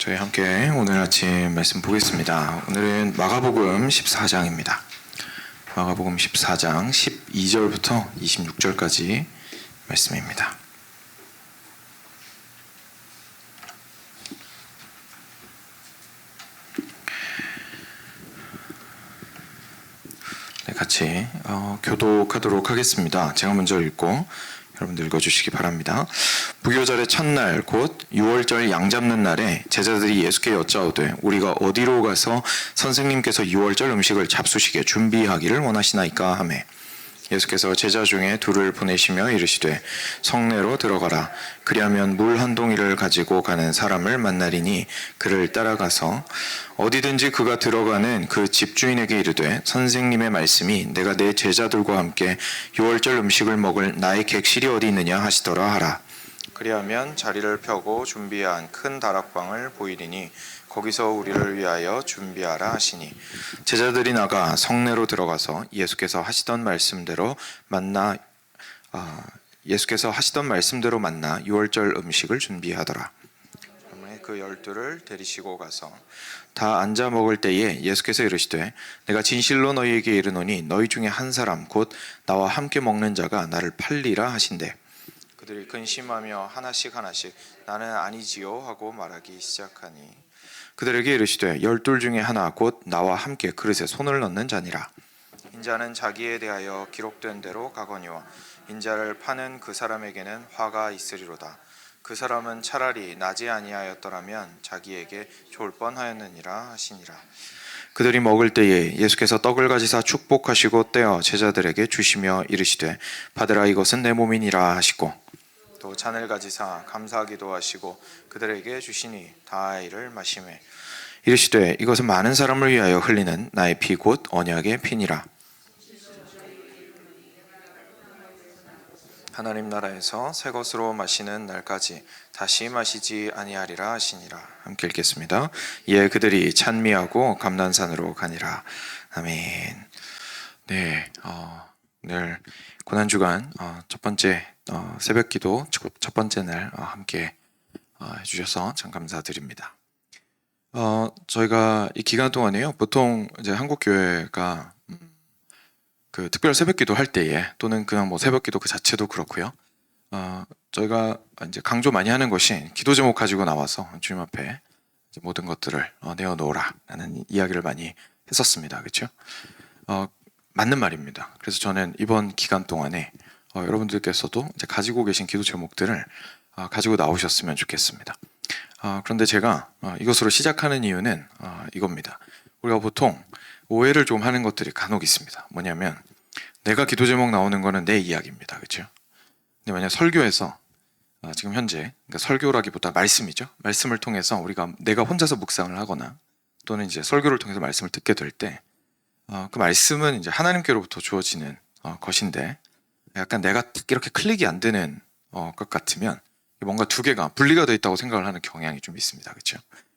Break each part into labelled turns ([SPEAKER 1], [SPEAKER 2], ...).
[SPEAKER 1] 저희 함께 오늘 아침 말씀 보겠습니다. 오늘은 마가복음 14장입니다. 마가복음 14장 12절부터 26절까지 말씀입니다. 네, 같이 교독하도록 하겠습니다. 제가 먼저 읽고 여러분들 읽어주시기 바랍니다. 부교절의 첫날 곧 6월절 양 잡는 날에 제자들이 예수께 여짜오되 우리가 어디로 가서 선생님께서 6월절 음식을 잡수시게 준비하기를 원하시나이까 하매 예수께서 제자 중에 둘을 보내시며 이르시되 성내로 들어가라. 그리하면 물 한 동이를 가지고 가는 사람을 만나리니 그를 따라가서 어디든지 그가 들어가는 그 집주인에게 이르되 선생님의 말씀이 내가 내 제자들과 함께 6월절 음식을 먹을 나의 객실이 어디 있느냐 하시더라 하라. 그리하면 자리를 펴고 준비한 큰 다락방을 보이리니 거기서 우리를 위하여 준비하라 하시니 제자들이 나가 성내로 들어가서 예수께서 하시던 말씀대로 만나 6월절 음식을 준비하더라. 그 12를 데리시고 가서 다 앉아 먹을 때에 예수께서 이르시되 내가 진실로 너희에게 이르노니 너희 중에 한 사람 곧 나와 함께 먹는 자가 나를 팔리라 하신대. 그들이 근심하며 하나씩 나는 아니지요 하고 말하기 시작하니 그들에게 이르시되 12 중에 하나 곧 나와 함께 그릇에 손을 넣는 자니라. 인자는 자기에 대하여 기록된 대로 가거니와 인자를 파는 그 사람에게는 화가 있으리로다. 그 사람은 차라리 나지 아니하였더라면 자기에게 좋을 뻔하였느니라 하시니라. 그들이 먹을 때에 예수께서 떡을 가지사 축복하시고 떼어 제자들에게 주시며 이르시되 받으라 이것은 내 몸이니라 하시고 또 잔을 가지사 감사하기도 하시고 그들에게 주시니 다 이를 마시매 이르시되 이것은 많은 사람을 위하여 흘리는 나의 피 곧 언약의 피니라. 하나님 나라에서 새 것으로 마시는 날까지 다시 마시지 아니하리라 하시니라. 함께 읽겠습니다. 예, 그들이 찬미하고 감난산으로 가니라. 아멘. 네, 오늘 고난주간 첫 번째 새벽기도 첫 번째 날 함께 해주셔서 참 감사드립니다. 저희가 이 기간 동안에요, 보통 이제 한국 교회가 그 특별 새벽기도 할 때에 또는 그냥 뭐 새벽기도 그 자체도 그렇고요. 저희가 이제 강조 많이 하는 것이 기도 제목 가지고 나와서 주님 앞에 모든 것들을 내어놓으라라는 이야기를 많이 했었습니다. 그렇죠? 맞는 말입니다. 그래서 저는 이번 기간 동안에 여러분들께서도 이제 가지고 계신 기도 제목들을 가지고 나오셨으면 좋겠습니다. 그런데 제가 이것으로 시작하는 이유는 이겁니다. 우리가 보통 오해를 좀 하는 것들이 간혹 있습니다. 뭐냐면 내가 기도 제목 나오는 거는 내 이야기입니다. 그렇죠? 근데 만약 설교에서 지금 현재 그러니까 설교라기보다 말씀이죠. 말씀을 통해서 내가 혼자서 묵상을 하거나 또는 이제 설교를 통해서 말씀을 듣게 될 때 그 말씀은 이제 하나님께로부터 주어지는 것인데 약간 내가 이렇게 클릭이 안 되는 것 같으면 뭔가 두 개가 분리가 되어 있다고 생각을 하는 경향이 좀 있습니다. 그렇죠?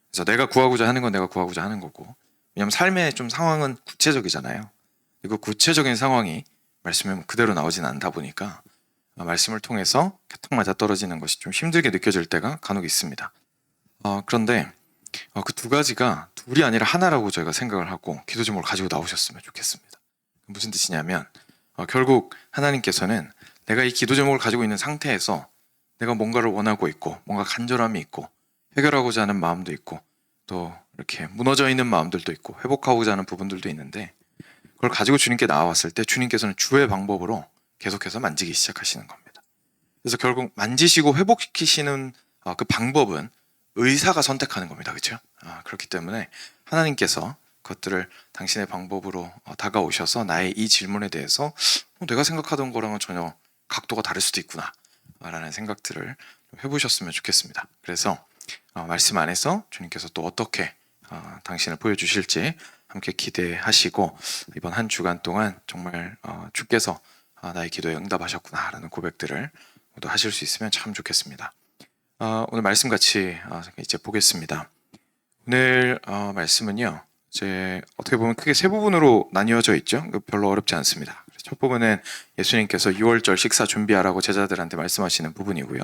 [SPEAKER 1] 그래서 내가 구하고자 하는 건 내가 구하고자 하는 거고, 왜냐하면 삶의 좀 상황은 구체적이잖아요. 그 구체적인 상황이 말씀에 그대로 나오진 않다 보니까 말씀을 통해서 딱 맞아 떨어지는 것이 좀 힘들게 느껴질 때가 간혹 있습니다. 그런데 그 두 가지가 둘이 아니라 하나라고 저희가 생각을 하고 기도 제목을 가지고 나오셨으면 좋겠습니다. 무슨 뜻이냐면 결국 하나님께서는 내가 이 기도 제목을 가지고 있는 상태에서 내가 뭔가를 원하고 있고 뭔가 간절함이 있고 해결하고자 하는 마음도 있고 또 이렇게 무너져 있는 마음들도 있고 회복하고자 하는 부분들도 있는데 그걸 가지고 주님께 나왔을 때 주님께서는 주의 방법으로 계속해서 만지기 시작하시는 겁니다. 그래서 결국 만지시고 회복시키시는 그 방법은 의사가 선택하는 겁니다. 그렇죠? 그렇기 때문에 하나님께서 그것들을 당신의 방법으로 다가오셔서 나의 이 질문에 대해서 내가 생각하던 거랑은 전혀 각도가 다를 수도 있구나 라는 생각들을 해보셨으면 좋겠습니다. 그래서 말씀 안에서 주님께서 또 어떻게 당신을 보여주실지 함께 기대하시고 이번 한 주간 동안 정말 주께서 나의 기도에 응답하셨구나 라는 고백들을 모두 하실 수 있으면 참 좋겠습니다. 오늘 말씀 같이 이제 보겠습니다. 오늘 말씀은요, 이제 어떻게 보면 크게 세 부분으로 나뉘어져 있죠. 별로 어렵지 않습니다. 첫 부분은 예수님께서 6월절 식사 준비하라고 제자들한테 말씀하시는 부분이고요.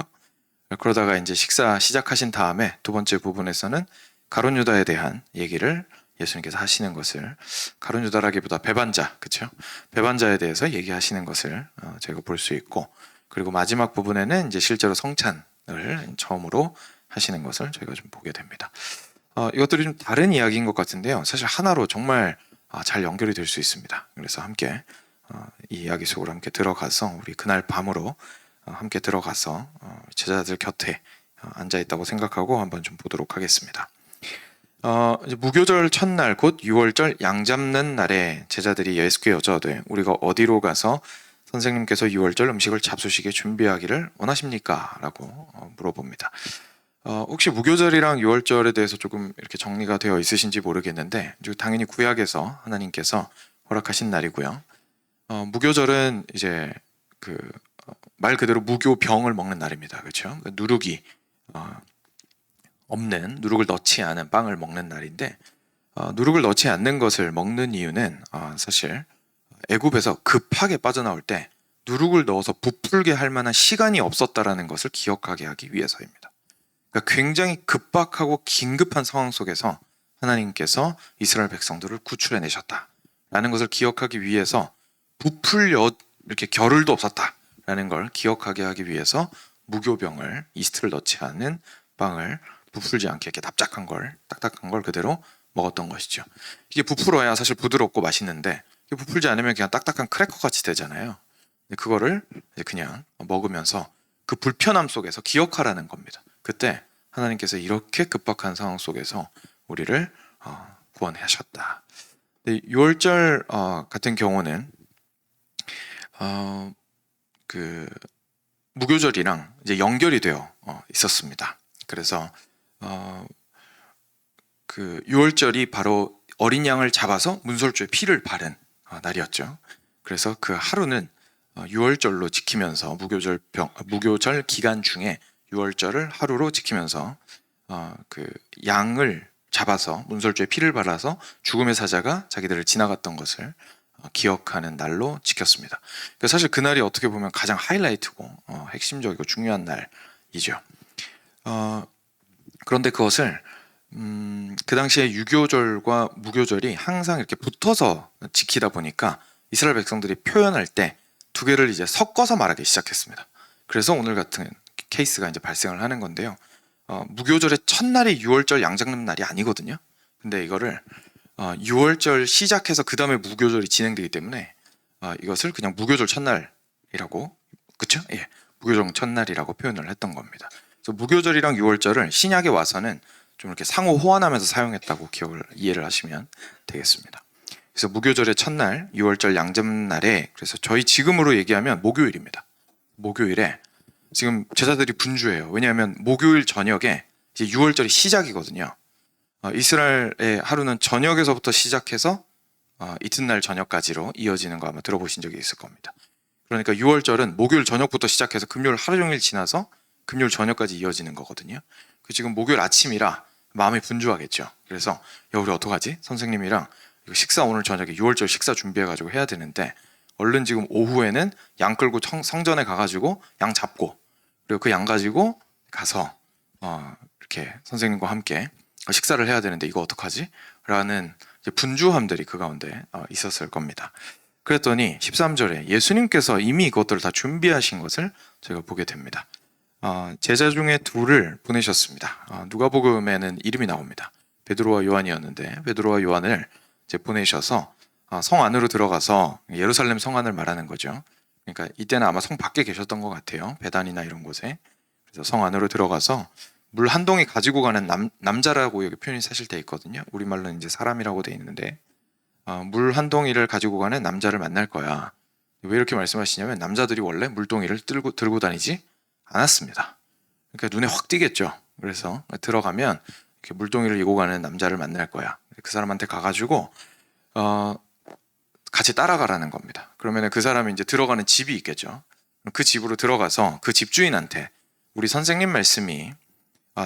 [SPEAKER 1] 그러다가 이제 식사 시작하신 다음에 두 번째 부분에서는 가룟 유다에 대한 얘기를 예수님께서 하시는 것을, 가룟 유다라기보다 배반자, 그렇죠? 배반자에 대해서 얘기하시는 것을 저희가 볼 수 있고, 그리고 마지막 부분에는 이제 실제로 성찬을 처음으로 하시는 것을 저희가 좀 보게 됩니다. 이것들이 좀 다른 이야기인 것 같은데요. 사실 하나로 정말 잘 연결이 될 수 있습니다. 그래서 함께 이 이야기 속으로 함께 들어가서 우리 그날 밤으로 함께 들어가서 제자들 곁에 앉아 있다고 생각하고 한번 좀 보도록 하겠습니다. 이제 무교절 첫날 곧 유월절 양 잡는 날에 제자들이 예수께 여짜오되 우리가 어디로 가서 선생님께서 유월절 음식을 잡수시게 준비하기를 원하십니까? 라고 물어봅니다. 혹시 무교절이랑 유월절에 대해서 조금 이렇게 정리가 되어 있으신지 모르겠는데 당연히 구약에서 하나님께서 허락하신 날이고요. 무교절은 이제 말 그대로 무교병을 먹는 날입니다. 그렇죠? 누룩이 없는, 누룩을 넣지 않은 빵을 먹는 날인데, 누룩을 넣지 않는 것을 먹는 이유는 사실 애굽에서 급하게 빠져나올 때 누룩을 넣어서 부풀게 할 만한 시간이 없었다라는 것을 기억하게 하기 위해서입니다. 그러니까 굉장히 급박하고 긴급한 상황 속에서 하나님께서 이스라엘 백성들을 구출해내셨다라는 것을 기억하기 위해서 부풀려 이렇게 겨를도 없었다라는 걸 기억하게 하기 위해서 무교병을, 이스트를 넣지 않은 빵을 부풀지 않게 이렇게 납작한 걸, 딱딱한 걸 그대로 먹었던 것이죠. 이게 부풀어야 사실 부드럽고 맛있는데 이게 부풀지 않으면 그냥 딱딱한 크래커 같이 되잖아요. 그거를 이제 그냥 먹으면서 그 불편함 속에서 기억하라는 겁니다. 그때 하나님께서 이렇게 급박한 상황 속에서 우리를 구원하셨다. 6월절 같은 경우는 그 무교절이랑 이제 연결이 되어 있었습니다. 그래서 그 6월절이 바로 어린 양을 잡아서 문설주에 피를 바른 날이었죠. 그래서 그 하루는 6월절로 지키면서 무교절 기간 중에 6월절을 하루로 지키면서 그 양을 잡아서 문설주에 피를 발라서 죽음의 사자가 자기들을 지나갔던 것을 기억하는 날로 지켰습니다. 사실 그날이 어떻게 보면 가장 하이라이트고 핵심적이고 중요한 날이죠. 그런데 그것을 그 당시에 유교절과 무교절이 항상 이렇게 붙어서 지키다 보니까 이스라엘 백성들이 표현할 때 두 개를 이제 섞어서 말하기 시작했습니다. 그래서 오늘 같은 케이스가 이제 발생을 하는 건데요. 무교절의 첫날이 6월절 양잡는 날이 아니거든요. 근데 이거를 6월절 시작해서 그 다음에 무교절이 진행되기 때문에 이것을 그냥 무교절 첫날이라고, 그쵸? 예, 무교절 첫날이라고 표현을 했던 겁니다. 그래서 무교절이랑 6월절을 신약에 와서는 좀 이렇게 상호 호환하면서 사용했다고 이해를 하시면 되겠습니다. 그래서 무교절의 첫날 6월절 양잡는 날에, 그래서 저희 지금으로 얘기하면 목요일입니다. 목요일에 지금 제자들이 분주해요. 왜냐하면 목요일 저녁에 이제 6월절이 시작이거든요. 이스라엘의 하루는 저녁에서부터 시작해서 이튿날 저녁까지로 이어지는 거 아마 들어보신 적이 있을 겁니다. 그러니까 6월절은 목요일 저녁부터 시작해서 금요일 하루 종일 지나서 금요일 저녁까지 이어지는 거거든요. 지금 목요일 아침이라 마음이 분주하겠죠. 그래서 야, 우리 어떡하지? 선생님이랑 이거 식사 오늘 저녁에 6월절 식사 준비해가지고 해야 되는데 얼른 지금 오후에는 양 끌고 성전에 가가지고 양 잡고, 그리고 그 양 가지고 가서 이렇게 선생님과 함께 식사를 해야 되는데 이거 어떡하지? 라는 분주함들이 그 가운데 있었을 겁니다. 그랬더니 13절에 예수님께서 이미 그것들을 다 준비하신 것을 저희가 보게 됩니다. 제자 중에 둘을 보내셨습니다. 누가복음에는 이름이 나옵니다. 베드로와 요한이었는데 베드로와 요한을 이제 보내셔서 성 안으로 들어가서 예루살렘 성 안을 말하는 거죠. 그러니까 이때는 아마 성 밖에 계셨던 것 같아요. 베단이나 이런 곳에. 그래서 성 안으로 들어가서 물 한 동이 가지고 가는 남자라고 여기 표현이 사실 돼 있거든요. 우리말로는 이제 사람이라고 돼 있는데 물 한 동이를 가지고 가는 남자를 만날 거야. 왜 이렇게 말씀하시냐면 남자들이 원래 물동이를 들고 다니지 않았습니다. 그러니까 눈에 확 띄겠죠. 그래서 들어가면 이렇게 물동이를 이고 가는 남자를 만날 거야. 그 사람한테 가가지고 같이 따라가라는 겁니다. 그러면 그 사람이 이제 들어가는 집이 있겠죠. 그 집으로 들어가서 그 집주인한테 우리 선생님 말씀이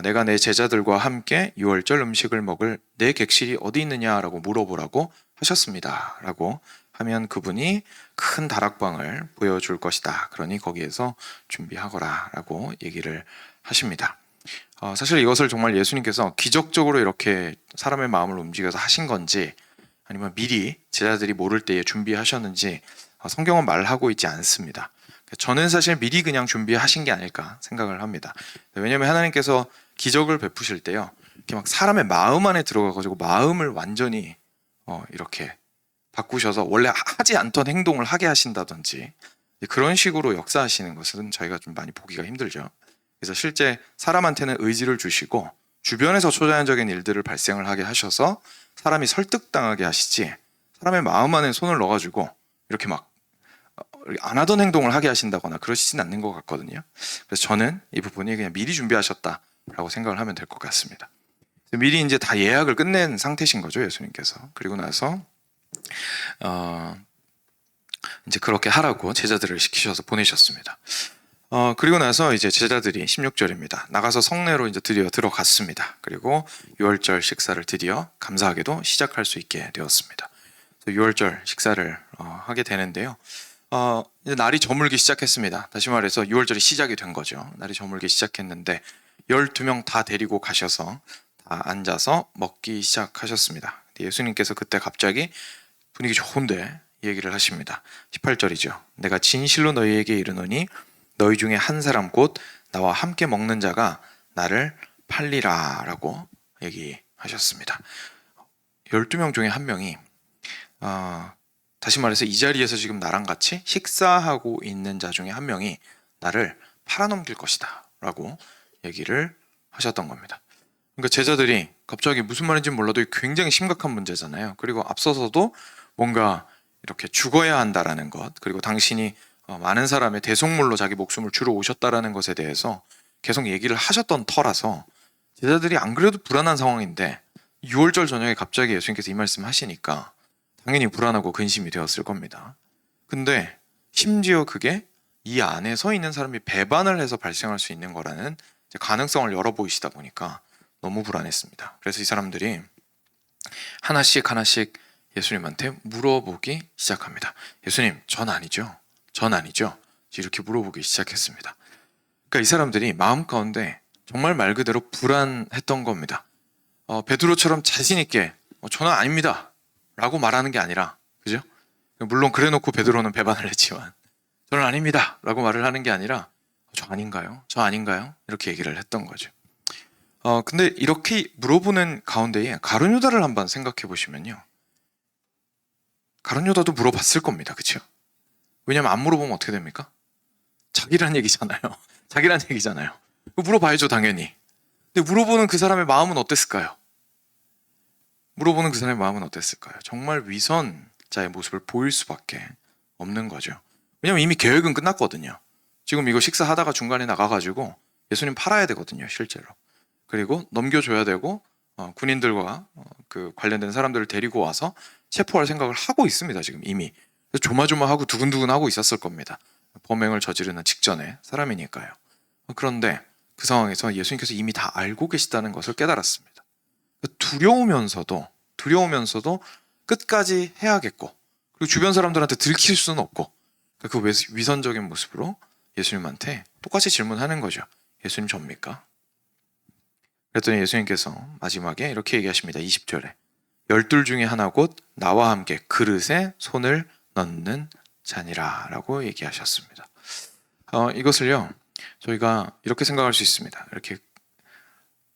[SPEAKER 1] 내가 내 제자들과 함께 6월절 음식을 먹을 내 객실이 어디 있느냐라고 물어보라고 하셨습니다. 라고 하면 그분이 큰 다락방을 보여줄 것이다. 그러니 거기에서 준비하거라 라고 얘기를 하십니다. 사실 이것을 정말 예수님께서 기적적으로 이렇게 사람의 마음을 움직여서 하신 건지 아니면 미리 제자들이 모를 때에 준비하셨는지 성경은 말하고 있지 않습니다. 저는 사실 미리 그냥 준비하신 게 아닐까 생각을 합니다. 왜냐하면 하나님께서 기적을 베푸실 때요, 이렇게 막 사람의 마음 안에 들어가가지고 마음을 완전히 이렇게 바꾸셔서 원래 하지 않던 행동을 하게 하신다든지 그런 식으로 역사하시는 것은 저희가 좀 많이 보기가 힘들죠. 그래서 실제 사람한테는 의지를 주시고 주변에서 초자연적인 일들을 발생을 하게 하셔서 사람이 설득당하게 하시지, 사람의 마음 안에 손을 넣어가지고 이렇게 막 안 하던 행동을 하게 하신다거나 그러시진 않는 것 같거든요. 그래서 저는 이 부분이 그냥 미리 준비하셨다라고 생각을 하면 될 것 같습니다. 미리 이제 다 예약을 끝낸 상태신 거죠, 예수님께서. 그리고 나서 이제 그렇게 하라고 제자들을 시키셔서 보내셨습니다. 그리고 나서 이제 제자들이 16절입니다. 나가서 성내로 이제 드디어 들어갔습니다. 그리고 유월절 식사를 드디어 감사하게도 시작할 수 있게 되었습니다. 유월절 식사를 하게 되는데요. 이제 날이 저물기 시작했습니다. 다시 말해서 유월절이 시작이 된 거죠. 날이 저물기 시작했는데 12명 다 데리고 가셔서 다 앉아서 먹기 시작하셨습니다. 예수님께서 그때 갑자기 분위기 좋은데 얘기를 하십니다. 18절이죠. 내가 진실로 너희에게 이르노니 너희 중에 한 사람 곧 나와 함께 먹는 자가 나를 팔리라 라고 얘기하셨습니다. 12명 중에 한 명이 다시 말해서 이 자리에서 지금 나랑 같이 식사하고 있는 자 중에 한 명이 나를 팔아넘길 것이다 라고 얘기를 하셨던 겁니다. 그러니까 제자들이 갑자기 무슨 말인지 몰라도 굉장히 심각한 문제잖아요. 그리고 앞서서도 뭔가 이렇게 죽어야 한다라는 것, 그리고 당신이 많은 사람의 대속물로 자기 목숨을 주러 오셨다라는 것에 대해서 계속 얘기를 하셨던 터라서 제자들이 안 그래도 불안한 상황인데 6월절 저녁에 갑자기 예수님께서 이 말씀 하시니까 당연히 불안하고 근심이 되었을 겁니다. 근데 심지어 그게 이 안에 서 있는 사람이 배반을 해서 발생할 수 있는 거라는 가능성을 열어보이시다 보니까 너무 불안했습니다. 그래서 이 사람들이 하나씩 하나씩 예수님한테 물어보기 시작합니다. 예수님, 전 아니죠? 전 아니죠? 이렇게 물어보기 시작했습니다. 그러니까 이 사람들이 마음 가운데 정말 말 그대로 불안했던 겁니다. 베드로처럼 자신 있게 저는 아닙니다 라고 말하는 게 아니라, 그죠? 물론 그래놓고 베드로는 배반을 했지만 저는 아닙니다 라고 말을 하는 게 아니라 저 아닌가요? 저 아닌가요? 이렇게 얘기를 했던 거죠. 근데 이렇게 물어보는 가운데에 가룟 유다를 한번 생각해 보시면요, 가룟 유다도 물어봤을 겁니다. 그렇죠? 왜냐면 안 물어보면 어떻게 됩니까? 자기란 얘기잖아요. 자기란 얘기잖아요. 물어봐야죠, 당연히. 근데 물어보는 그 사람의 마음은 어땠을까요? 물어보는 그 사람의 마음은 어땠을까요? 정말 위선자의 모습을 보일 수밖에 없는 거죠. 왜냐면 이미 계획은 끝났거든요. 지금 이거 식사하다가 중간에 나가가지고 예수님 팔아야 되거든요, 실제로. 그리고 넘겨줘야 되고 군인들과 그 관련된 사람들을 데리고 와서 체포할 생각을 하고 있습니다, 지금 이미. 조마조마하고 두근두근하고 있었을 겁니다. 범행을 저지르는 직전에 사람이니까요. 그런데 그 상황에서 예수님께서 이미 다 알고 계시다는 것을 깨달았습니다. 두려우면서도 끝까지 해야겠고, 그리고 주변 사람들한테 들킬 수는 없고, 그 위선적인 모습으로 예수님한테 똑같이 질문하는 거죠. 예수님 접니까? 그랬더니 예수님께서 마지막에 이렇게 얘기하십니다. 20절에 12 중에 하나 곧 나와 함께 그릇에 손을 넣는 자니라 라고 얘기하셨습니다. 이것을요, 저희가 이렇게 생각할 수 있습니다. 이렇게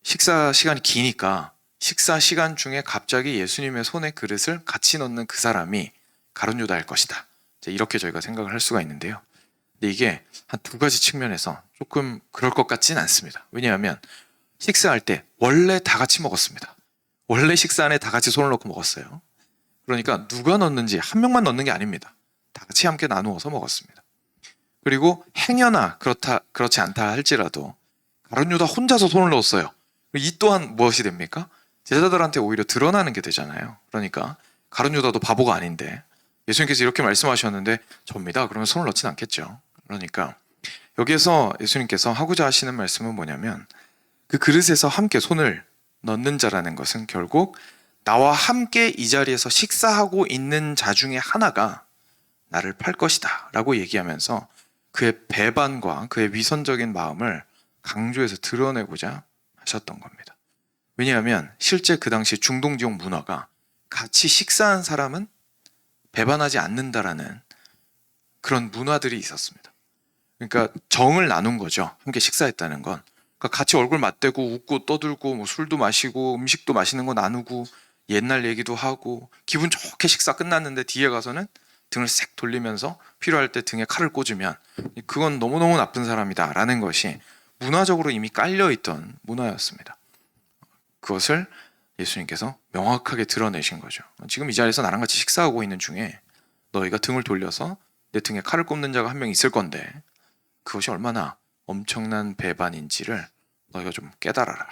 [SPEAKER 1] 식사 시간이 기니까 식사 시간 중에 갑자기 예수님의 손에 그릇을 같이 넣는 그 사람이 가룟 유다일 것이다, 이렇게 저희가 생각을 할 수가 있는데요. 근데 이게 한 두 가지 측면에서 조금 그럴 것 같지는 않습니다. 왜냐하면 식사할 때 원래 다 같이 먹었습니다. 원래 식사 안에 다 같이 손을 넣고 먹었어요. 그러니까 누가 넣는지 한 명만 넣는 게 아닙니다. 다 같이 함께 나누어서 먹었습니다. 그리고 행여나 그렇지 않다 할지라도 가룟 유다 혼자서 손을 넣었어요. 이 또한 무엇이 됩니까? 제자들한테 오히려 드러나는 게 되잖아요. 그러니까 가룟 유다도 바보가 아닌데 예수님께서 이렇게 말씀하셨는데 접니다, 그러면 손을 넣진 않겠죠. 그러니까 여기에서 예수님께서 하고자 하시는 말씀은 뭐냐면, 그 그릇에서 함께 손을 넣는 자라는 것은 결국 나와 함께 이 자리에서 식사하고 있는 자 중에 하나가 나를 팔 것이다 라고 얘기하면서 그의 배반과 그의 위선적인 마음을 강조해서 드러내고자 하셨던 겁니다. 왜냐하면 실제 그 당시 중동 지역 문화가 같이 식사한 사람은 배반하지 않는다라는 그런 문화들이 있었습니다. 그러니까 정을 나눈 거죠. 함께 식사했다는 건. 그러니까 같이 얼굴 맞대고 웃고 떠들고 뭐 술도 마시고 음식도 맛있는 거 나누고 옛날 얘기도 하고 기분 좋게 식사 끝났는데 뒤에 가서는 등을 색 돌리면서 필요할 때 등에 칼을 꽂으면 그건 너무너무 나쁜 사람이다라는 것이 문화적으로 이미 깔려있던 문화였습니다. 그것을 예수님께서 명확하게 드러내신 거죠. 지금 이 자리에서 나랑 같이 식사하고 있는 중에 너희가 등을 돌려서 내 등에 칼을 꼽는 자가 한 명 있을 건데 그것이 얼마나 엄청난 배반인지를 너희가 좀 깨달아라.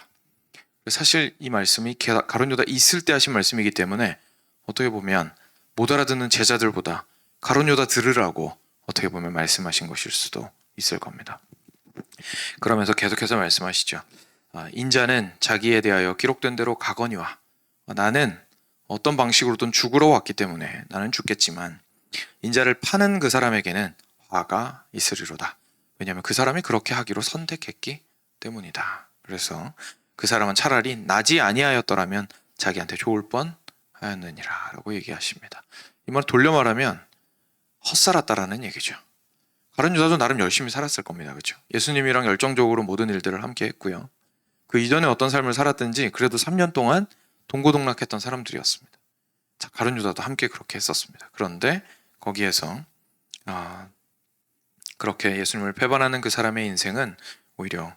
[SPEAKER 1] 사실 이 말씀이 가룟 유다 있을 때 하신 말씀이기 때문에 어떻게 보면 못 알아듣는 제자들보다 가룟 유다 들으라고 어떻게 보면 말씀하신 것일 수도 있을 겁니다. 그러면서 계속해서 말씀하시죠. 인자는 자기에 대하여 기록된 대로 가거니와 나는 어떤 방식으로든 죽으러 왔기 때문에 나는 죽겠지만 인자를 파는 그 사람에게는 화가 있으리로다. 왜냐하면 그 사람이 그렇게 하기로 선택했기 때문이다. 그래서 그 사람은 차라리 나지 아니하였더라면 자기한테 좋을 뻔하였느니라 라고 얘기하십니다. 이 말 돌려 말하면 헛살았다라는 얘기죠. 가룟 유다도 나름 열심히 살았을 겁니다. 그렇죠? 예수님이랑 열정적으로 모든 일들을 함께 했고요. 그 이전에 어떤 삶을 살았든지 그래도 3년 동안 동고동락했던 사람들이었습니다. 자, 가룟 유다도 함께 그렇게 했었습니다. 그런데 거기에서 그렇게 예수님을 배반하는 그 사람의 인생은 오히려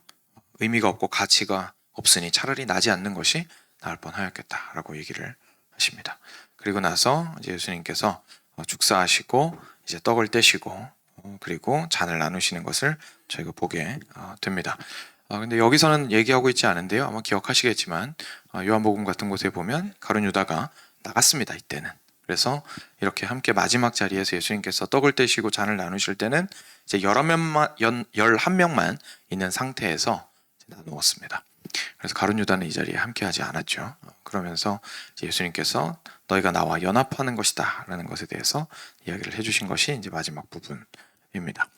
[SPEAKER 1] 의미가 없고 가치가 없으니 차라리 나지 않는 것이 나을 뻔하였겠다라고 얘기를 하십니다. 그리고 나서 이제 예수님께서 축사하시고 이제 떡을 떼시고 그리고 잔을 나누시는 것을 저희가 보게 됩니다. 근데 여기서는 얘기하고 있지 않은데요. 아마 기억하시겠지만 요한복음 같은 곳에 보면 가룟 유다가 나갔습니다. 이때는. 그래서 이렇게 함께 마지막 자리에서 예수님께서 떡을 떼시고 잔을 나누실 때는 이제 11명만 있는 상태에서 나누었습니다. 그래서 가룟 유다는 이 자리에 함께하지 않았죠. 그러면서 이제 예수님께서 너희가 나와 연합하는 것이다 라는 것에 대해서 이야기를 해주신 것이 이제 마지막 부분입니다.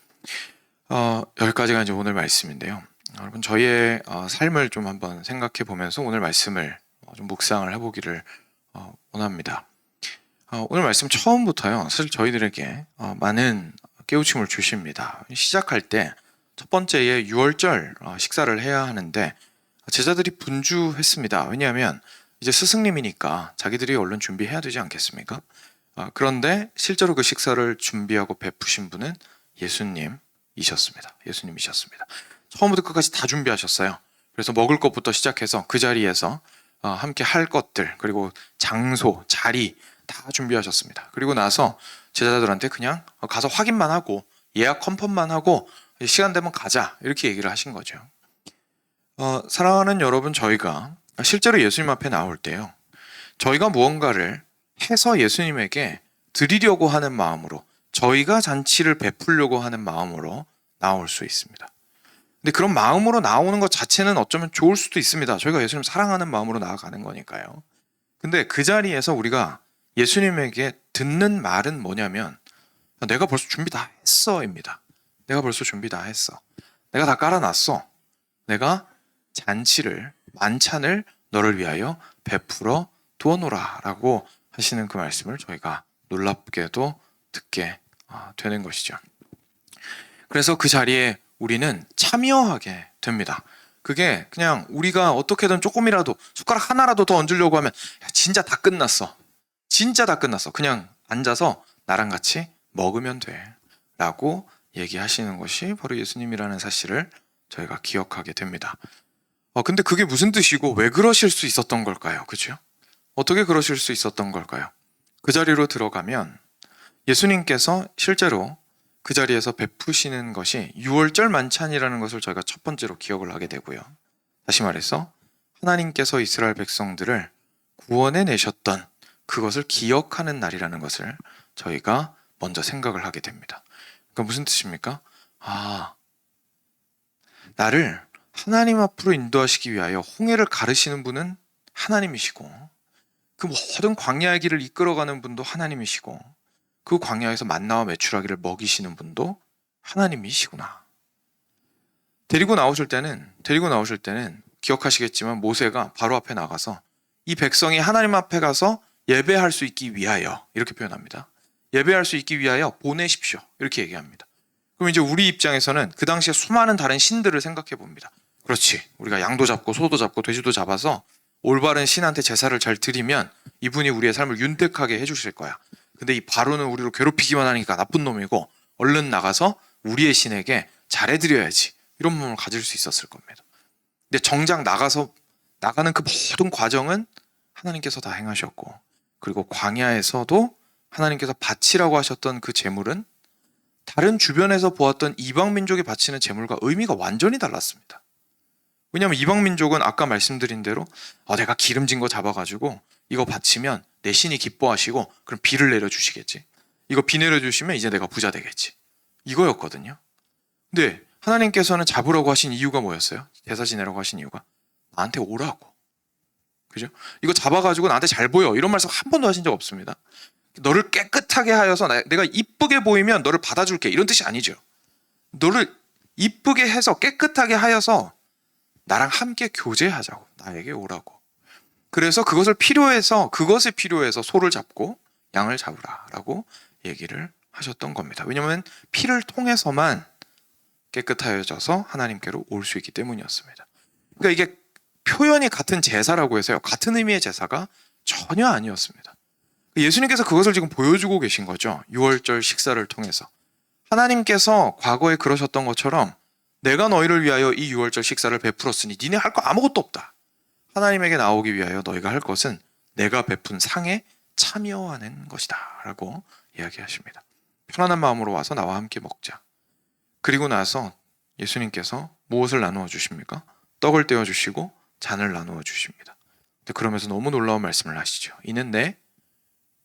[SPEAKER 1] 여기까지가 이제 오늘 말씀인데요. 여러분 저희의 삶을 좀 한번 생각해 보면서 오늘 말씀을 좀 묵상을 해보기를 원합니다. 오늘 말씀 처음부터요. 사실 저희들에게 많은 깨우침을 주십니다. 시작할 때 첫 번째에 유월절 식사를 해야 하는데 제자들이 분주했습니다. 왜냐하면 이제 스승님이니까 자기들이 얼른 준비해야 되지 않겠습니까? 그런데 실제로 그 식사를 준비하고 베푸신 분은 예수님이셨습니다. 처음부터 끝까지 다 준비하셨어요. 그래서 먹을 것부터 시작해서 그 자리에서 함께 할 것들 그리고 장소, 자리 다 준비하셨습니다. 그리고 나서 제자들한테 그냥 가서 확인만 하고 예약 컨펌만 하고 시간 되면 가자 이렇게 얘기를 하신 거죠. 사랑하는 여러분, 저희가 실제로 예수님 앞에 나올 때요, 저희가 무언가를 해서 예수님에게 드리려고 하는 마음으로, 저희가 잔치를 베풀려고 하는 마음으로 나올 수 있습니다. 근데 그런 마음으로 나오는 것 자체는 어쩌면 좋을 수도 있습니다. 저희가 예수님 사랑하는 마음으로 나아가는 거니까요. 근데 그 자리에서 우리가 예수님에게 듣는 말은 뭐냐면 내가 벌써 준비 다 했어입니다. 내가 벌써 준비 다 했어. 내가 다 깔아놨어. 내가 잔치를, 만찬을 너를 위하여 베풀어 두어놓으라 라고 하시는 그 말씀을 저희가 놀랍게도 듣게 되는 것이죠. 그래서 그 자리에 우리는 참여하게 됩니다. 그게 그냥 우리가 어떻게든 조금이라도 숟가락 하나라도 더 얹으려고 하면 야, 진짜 다 끝났어. 진짜 다 끝났어. 그냥 앉아서 나랑 같이 먹으면 돼 라고 얘기하시는 것이 바로 예수님이라는 사실을 저희가 기억하게 됩니다. 근데 그게 무슨 뜻이고 왜 그러실 수 있었던 걸까요? 그렇죠? 어떻게 그러실 수 있었던 걸까요? 그 자리로 들어가면 예수님께서 실제로 그 자리에서 베푸시는 것이 유월절 만찬이라는 것을 저희가 첫 번째로 기억을 하게 되고요. 다시 말해서 하나님께서 이스라엘 백성들을 구원해 내셨던 그것을 기억하는 날이라는 것을 저희가 먼저 생각을 하게 됩니다. 그러니까 무슨 뜻입니까? 나를 하나님 앞으로 인도하시기 위하여 홍해를 가르시는 분은 하나님이시고 그 모든 광야의 길을 이끌어가는 분도 하나님이시고 그 광야에서 만나와 메추라기를 먹이시는 분도 하나님이시구나. 데리고 나오실 때는 기억하시겠지만 모세가 바로 앞에 나가서 이 백성이 하나님 앞에 가서 예배할 수 있기 위하여 이렇게 표현합니다. 예배할 수 있기 위하여 보내십시오. 이렇게 얘기합니다. 그럼 이제 우리 입장에서는 그 당시에 수많은 다른 신들을 생각해 봅니다. 그렇지. 우리가 양도 잡고 소도 잡고 돼지도 잡아서 올바른 신한테 제사를 잘 드리면 이분이 우리의 삶을 윤택하게 해주실 거야. 근데 이 바로는 우리를 괴롭히기만 하니까 나쁜 놈이고 얼른 나가서 우리의 신에게 잘해드려야지. 이런 마음을 가질 수 있었을 겁니다. 근데 정작 나가는 그 모든 과정은 하나님께서 다 행하셨고, 그리고 광야에서도 하나님께서 바치라고 하셨던 그 제물은 다른 주변에서 보았던 이방 민족이 바치는 제물과 의미가 완전히 달랐습니다. 왜냐하면 이방 민족은 아까 말씀드린 대로 내가 기름진 거 잡아가지고 이거 바치면 내 신이 기뻐하시고 그럼 비를 내려주시겠지. 이거 비 내려주시면 이제 내가 부자 되겠지. 이거였거든요. 근데 하나님께서는 잡으라고 하신 이유가 뭐였어요? 제사 지내라고 하신 이유가 나한테 오라고. 그죠? 이거 잡아가지고 나한테 잘 보여. 이런 말씀 한 번도 하신 적 없습니다. 너를 깨끗하게 하여서 내가 이쁘게 보이면 너를 받아줄게. 이런 뜻이 아니죠. 너를 이쁘게 해서 깨끗하게 하여서 나랑 함께 교제하자고. 나에게 오라고. 그래서 그것을 필요해서 소를 잡고 양을 잡으라라고 얘기를 하셨던 겁니다. 왜냐하면 피를 통해서만 깨끗하여져서 하나님께로 올 수 있기 때문이었습니다. 그러니까 이게 표현이 같은 제사라고 해서요. 같은 의미의 제사가 전혀 아니었습니다. 예수님께서 그것을 지금 보여주고 계신 거죠. 유월절 식사를 통해서. 하나님께서 과거에 그러셨던 것처럼 내가 너희를 위하여 이 유월절 식사를 베풀었으니 니네 할 거 아무것도 없다. 하나님에게 나오기 위하여 너희가 할 것은 내가 베푼 상에 참여하는 것이다 라고 이야기하십니다. 편안한 마음으로 와서 나와 함께 먹자. 그리고 나서 예수님께서 무엇을 나누어 주십니까? 떡을 떼어 주시고 잔을 나누어 주십니다. 그러면서 너무 놀라운 말씀을 하시죠. 이는 내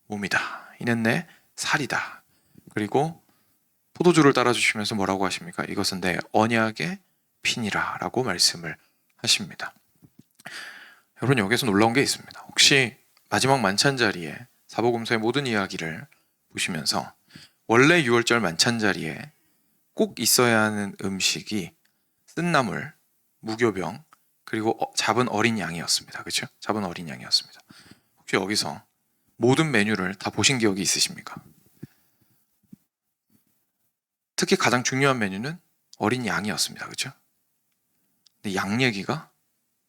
[SPEAKER 1] 몸이다. 이는 내 살이다. 그리고 포도주를 따라 주시면서 뭐라고 하십니까? 이것은 내 언약의 피니라 라고 말씀을 하십니다. 여러분, 여기서 놀라운 게 있습니다. 혹시 마지막 만찬 자리에 사복음서의 모든 이야기를 보시면서 원래 유월절 만찬 자리에 꼭 있어야 하는 음식이 쓴나물, 무교병, 그리고 잡은 어린 양이었습니다. 그렇죠? 잡은 어린 양이었습니다. 혹시 여기서 모든 메뉴를 다 보신 기억이 있으십니까? 특히 가장 중요한 메뉴는 어린 양이었습니다. 그렇죠? 근데 양 얘기가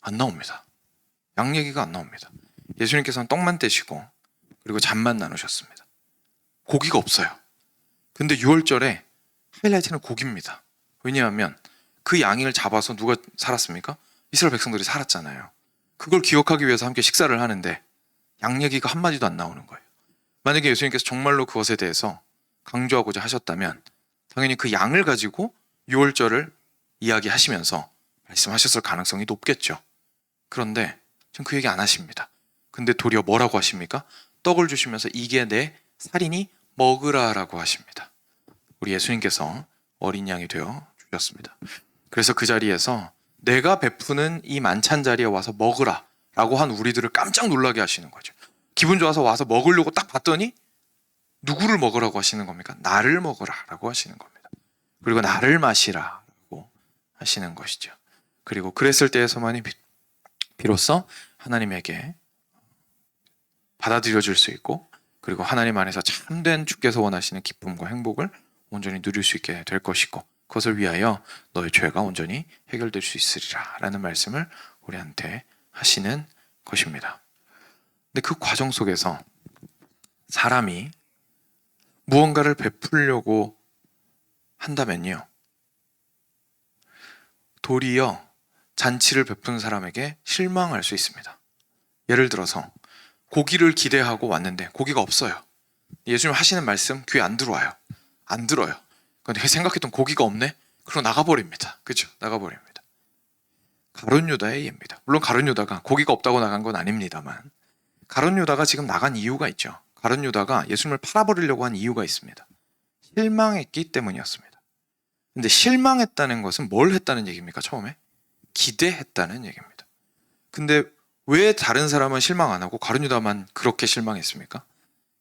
[SPEAKER 1] 안 나옵니다. 양 얘기가 안 나옵니다. 예수님께서는 떡만 떼시고 그리고 잔만 나누셨습니다. 고기가 없어요. 근데 유월절에 하이라이트는 고기입니다. 왜냐하면 그 양을 잡아서 누가 살았습니까? 이스라엘 백성들이 살았잖아요. 그걸 기억하기 위해서 함께 식사를 하는데 양 얘기가 한마디도 안 나오는 거예요. 만약에 예수님께서 정말로 그것에 대해서 강조하고자 하셨다면 당연히 그 양을 가지고 유월절을 이야기하시면서 말씀하셨을 가능성이 높겠죠. 그런데 지금 그 얘기 안 하십니다. 근데 도리어 뭐라고 하십니까? 떡을 주시면서 이게 내 살이니 먹으라라고 하십니다. 우리 예수님께서 어린 양이 되어 주셨습니다. 그래서 그 자리에서 내가 베푸는 이 만찬 자리에 와서 먹으라 라고 한 우리들을 깜짝 놀라게 하시는 거죠. 기분 좋아서 와서 먹으려고 딱 봤더니 누구를 먹으라고 하시는 겁니까? 나를 먹으라 라고 하시는 겁니다. 그리고 나를 마시라 라고 하시는 것이죠. 그리고 그랬을 때에서만이 비로소 하나님에게 받아들여질 수 있고, 그리고 하나님 안에서 참된 주께서 원하시는 기쁨과 행복을 온전히 누릴 수 있게 될 것이고, 그것을 위하여 너의 죄가 온전히 해결될 수 있으리라 라는 말씀을 우리한테 하시는 것입니다. 근데 그 과정 속에서 사람이 무언가를 베풀려고 한다면요, 도리어 잔치를 베푼 사람에게 실망할 수 있습니다. 예를 들어서 고기를 기대하고 왔는데 고기가 없어요. 예수님 하시는 말씀 귀에 안 들어와요. 안 들어요. 근데 생각했던 고기가 없네? 그럼 나가버립니다. 그렇죠? 나가버립니다. 가룟 유다의 예입니다. 물론 가룟 유다가 고기가 없다고 나간 건 아닙니다만, 가룟 유다가 지금 나간 이유가 있죠. 가룟 유다가 예수님을 팔아버리려고 한 이유가 있습니다. 실망했기 때문이었습니다. 근데 실망했다는 것은 뭘 했다는 얘기입니까? 처음에 기대했다는 얘기입니다. 근데 왜 다른 사람은 실망 안 하고 가룟 유다만 그렇게 실망했습니까?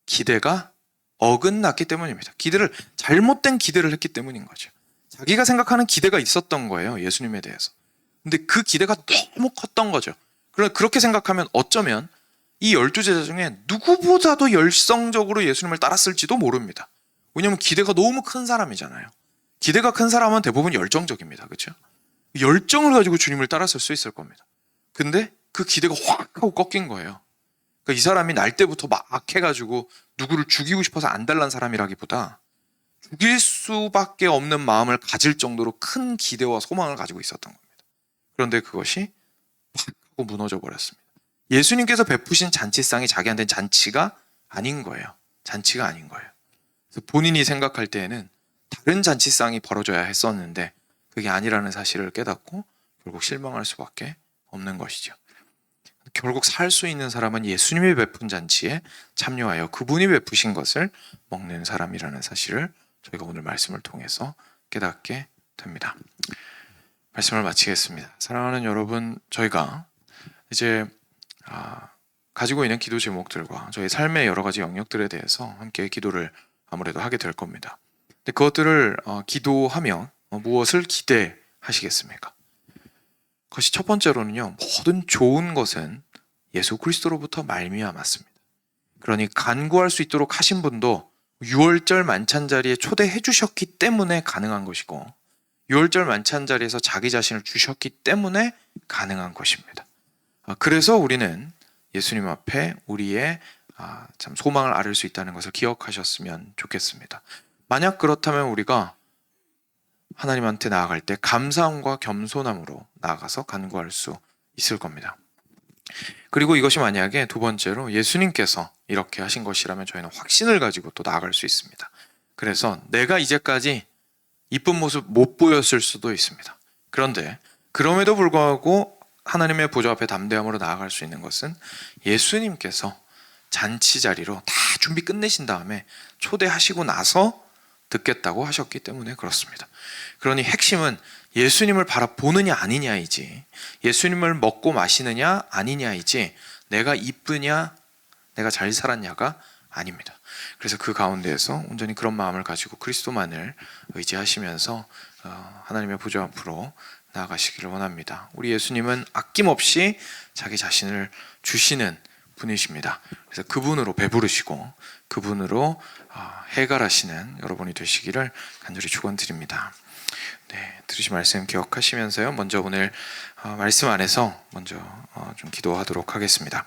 [SPEAKER 1] 기대가 어긋났기 때문입니다. 잘못된 기대를 했기 때문인 거죠. 자기가 생각하는 기대가 있었던 거예요, 예수님에 대해서. 근데 그 기대가 너무 컸던 거죠. 그렇게 생각하면 어쩌면 이 12제자 중에 누구보다도 열성적으로 예수님을 따랐을지도 모릅니다. 왜냐하면 기대가 너무 큰 사람이잖아요. 기대가 큰 사람은 대부분 열정적입니다. 그렇죠? 열정을 가지고 주님을 따랐을 수 있을 겁니다. 근데 그 기대가 확 하고 꺾인 거예요. 그러니까 이 사람이 날 때부터 막 해가지고 누구를 죽이고 싶어서 안달난 사람이라기보다 죽일 수밖에 없는 마음을 가질 정도로 큰 기대와 소망을 가지고 있었던 겁니다. 그런데 그것이 팍 하고 무너져 버렸습니다. 예수님께서 베푸신 잔치상이 자기한테는 잔치가 아닌 거예요. 잔치가 아닌 거예요. 그래서 본인이 생각할 때에는 다른 잔치상이 벌어져야 했었는데 그게 아니라는 사실을 깨닫고 결국 실망할 수밖에 없는 것이죠. 결국 살 수 있는 사람은 예수님이 베푼 잔치에 참여하여 그분이 베푸신 것을 먹는 사람이라는 사실을 저희가 오늘 말씀을 통해서 깨닫게 됩니다. 말씀을 마치겠습니다. 사랑하는 여러분, 저희가 이제 가지고 있는 기도 제목들과 저희 삶의 여러 가지 영역들에 대해서 함께 기도를 아무래도 하게 될 겁니다. 근데 그것들을 기도하며 무엇을 기대하시겠습니까? 그것이 첫 번째로는요, 모든 좋은 것은 예수 그리스도로부터 말미암았습니다. 그러니 간구할 수 있도록 하신 분도 6월절 만찬 자리에 초대해 주셨기 때문에 가능한 것이고 6월절 만찬 자리에서 자기 자신을 주셨기 때문에 가능한 것입니다. 그래서 우리는 예수님 앞에 우리의 참 소망을 아를 수 있다는 것을 기억하셨으면 좋겠습니다. 만약 그렇다면 우리가 하나님한테 나아갈 때 감사함과 겸손함으로 나아가서 간구할 수 있을 겁니다. 그리고 이것이 만약에 두 번째로 예수님께서 이렇게 하신 것이라면 저희는 확신을 가지고 또 나아갈 수 있습니다. 그래서 내가 이제까지 이쁜 모습 못 보였을 수도 있습니다. 그런데 그럼에도 불구하고 하나님의 보좌 앞에 담대함으로 나아갈 수 있는 것은 예수님께서 잔치 자리로 다 준비 끝내신 다음에 초대하시고 나서 듣겠다고 하셨기 때문에 그렇습니다. 그러니 핵심은 예수님을 바라보느냐 아니냐이지, 예수님을 먹고 마시느냐 아니냐이지, 내가 이쁘냐 내가 잘 살았냐가 아닙니다. 그래서 그 가운데에서 온전히 그런 마음을 가지고 그리스도만을 의지하시면서 하나님의 보좌 앞으로 나아가시기를 원합니다. 우리 예수님은 아낌없이 자기 자신을 주시는 분이십니다. 그래서 그분으로 배부르시고 그분으로 해갈하시는 여러분이 되시기를 간절히 축원드립니다. 네, 들으신 말씀 기억하시면서요. 먼저 오늘 말씀 안에서 먼저 좀 기도하도록 하겠습니다.